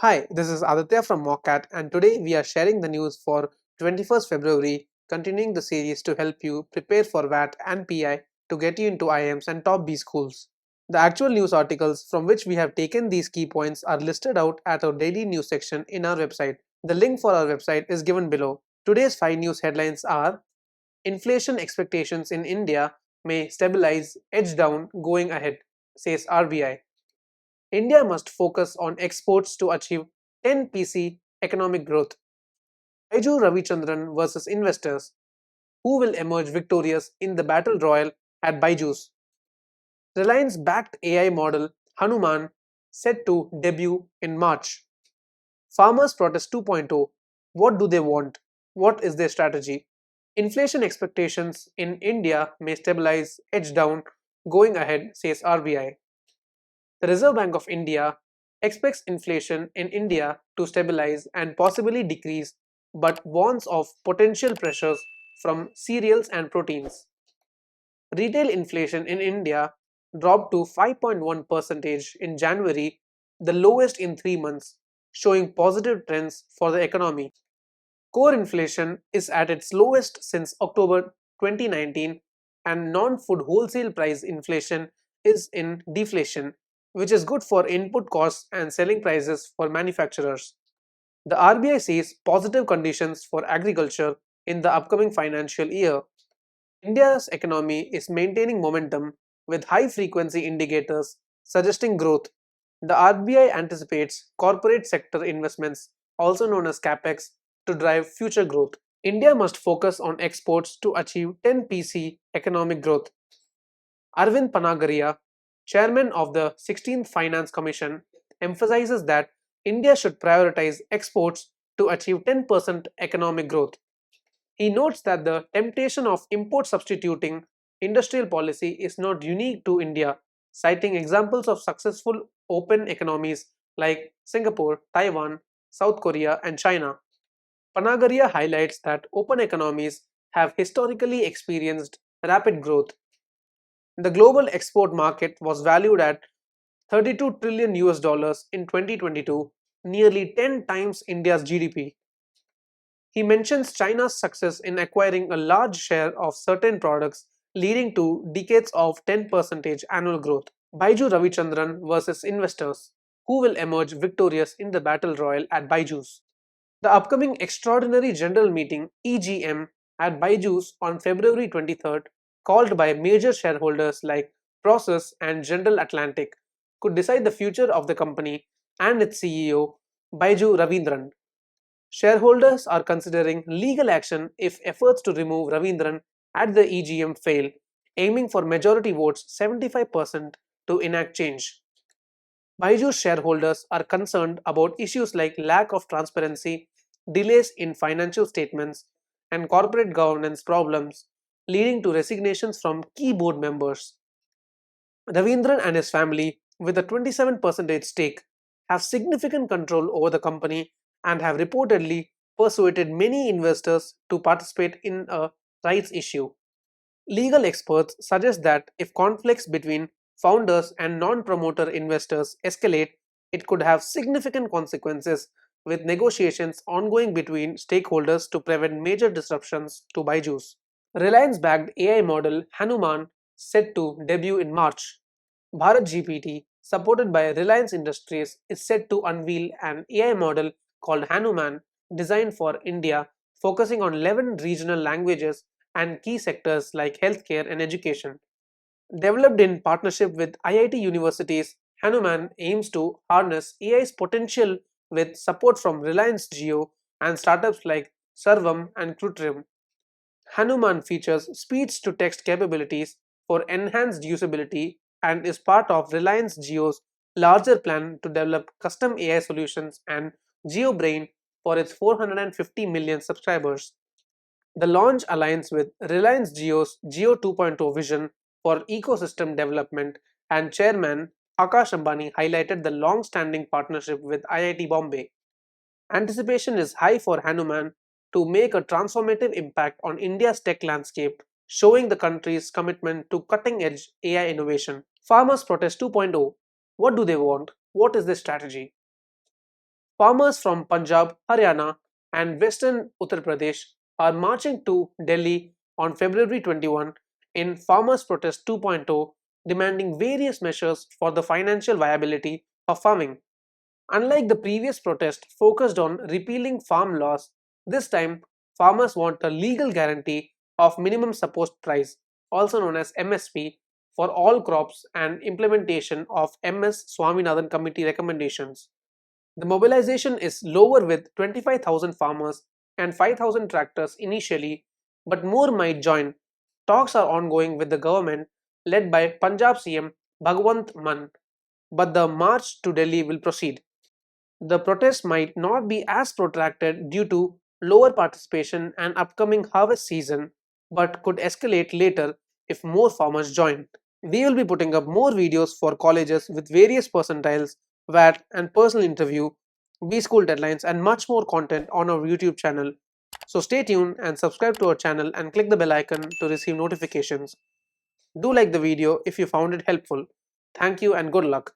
Hi, this is Aditya from Mockat, and today we are sharing the news for 21st February, continuing the series to help you prepare for WAT and PI to get you into IIMs and top B schools. The actual news articles from which we have taken these key points are listed out at our daily news section in our website. The link for our website is given below. Today's 5 news headlines are: Inflation expectations in India may stabilize, edge down going ahead, says RBI. India must focus on exports to achieve 10 PC economic growth. Baiju Ravichandran versus investors. Who will emerge victorious in the battle royal at Baiju's? Reliance backed AI model Hanuman set to debut in March. Farmers Protest 2.0. What do they want? What is their strategy? Inflation expectations in India may stabilize, edge down, going ahead, says RBI. The Reserve Bank of India expects inflation in India to stabilize and possibly decrease, but warns of potential pressures from cereals and proteins. Retail inflation in India dropped to 5.1% in January, the lowest in 3 months, showing positive trends for the economy. Core inflation is at its lowest since October 2019, and non food wholesale price inflation is in deflation, which is good for input costs and selling prices for manufacturers. The RBI sees positive conditions for agriculture in the upcoming financial year. India's economy is maintaining momentum with high frequency indicators suggesting growth. The RBI anticipates corporate sector investments, also known as capex, to drive future growth. India must focus on exports to achieve 10 PC economic growth. Arvind Panagaria, chairman of the 16th Finance Commission, emphasizes that India should prioritize exports to achieve 10% economic growth. He notes that the temptation of import substituting industrial policy is not unique to India, citing examples of successful open economies like Singapore, Taiwan, South Korea, and China. Panagaria highlights that open economies have historically experienced rapid growth. The global export market was valued at 32 trillion US dollars in 2022, nearly 10 times India's GDP. He mentions China's success in acquiring a large share of certain products, leading to decades of 10% annual growth. Baiju Ravichandran versus investors. Who will emerge victorious in the battle royal at Baiju's? The upcoming Extraordinary General Meeting (EGM) at Baiju's on February 23rd, called by major shareholders like Process and General Atlantic, could decide the future of the company and its CEO, Baiju Ravindran. Shareholders are considering legal action if efforts to remove Ravindran at the EGM fail, aiming for majority votes 75% to enact change. Baiju's shareholders are concerned about issues like lack of transparency, delays in financial statements, and corporate governance problems, leading to resignations from key board members. Ravindran and his family, with a 27% stake, have significant control over the company and have reportedly persuaded many investors to participate in a rights issue. Legal experts suggest that if conflicts between founders and non promoter investors escalate, it could have significant consequences, with negotiations ongoing between stakeholders to prevent major disruptions to Baiju's. Reliance backed AI model Hanuman set to debut in March. Bharat GPT, supported by Reliance Industries, is set to unveil an AI model called Hanuman, designed for India, focusing on 11 regional languages and key sectors like healthcare and education. Developed in partnership with IIT universities, Hanuman aims to harness AI's potential with support from Reliance Jio and startups like Servam and Krutrium. Hanuman features speech to text capabilities for enhanced usability and is part of Reliance Jio's larger plan to develop custom AI solutions and GeoBrain for its 450 million subscribers. The launch aligns with Reliance Jio's Jio 2.0 vision for ecosystem development, and chairman Akash Ambani highlighted the long standing partnership with IIT Bombay. Anticipation is high for Hanuman to make a transformative impact on India's tech landscape, showing the country's commitment to cutting edge AI innovation. Farmers Protest 2.0. What do they want? What is their strategy? Farmers from Punjab, Haryana, and western Uttar Pradesh are marching to Delhi on February 21 in Farmers Protest 2.0, demanding various measures for the financial viability of farming. Unlike the previous protest focused on repealing farm laws, this time farmers want a legal guarantee of minimum support price, also known as MSP, for all crops and implementation of MS Swaminathan Committee recommendations. The mobilization is lower with 25,000 farmers and 5,000 tractors initially, but more might join. Talks are ongoing with the government led by Punjab CM Bhagwant Mann, but the march to Delhi will proceed. The protest might not be as protracted due to lower participation and upcoming harvest season, but could escalate later if more farmers join. We will be putting up more videos for colleges with various percentiles, VAT, and personal interview, B school deadlines, and much more content on our YouTube channel. So stay tuned and subscribe to our channel and click the bell icon to receive notifications. Do like the video if you found it helpful. Thank you and good luck.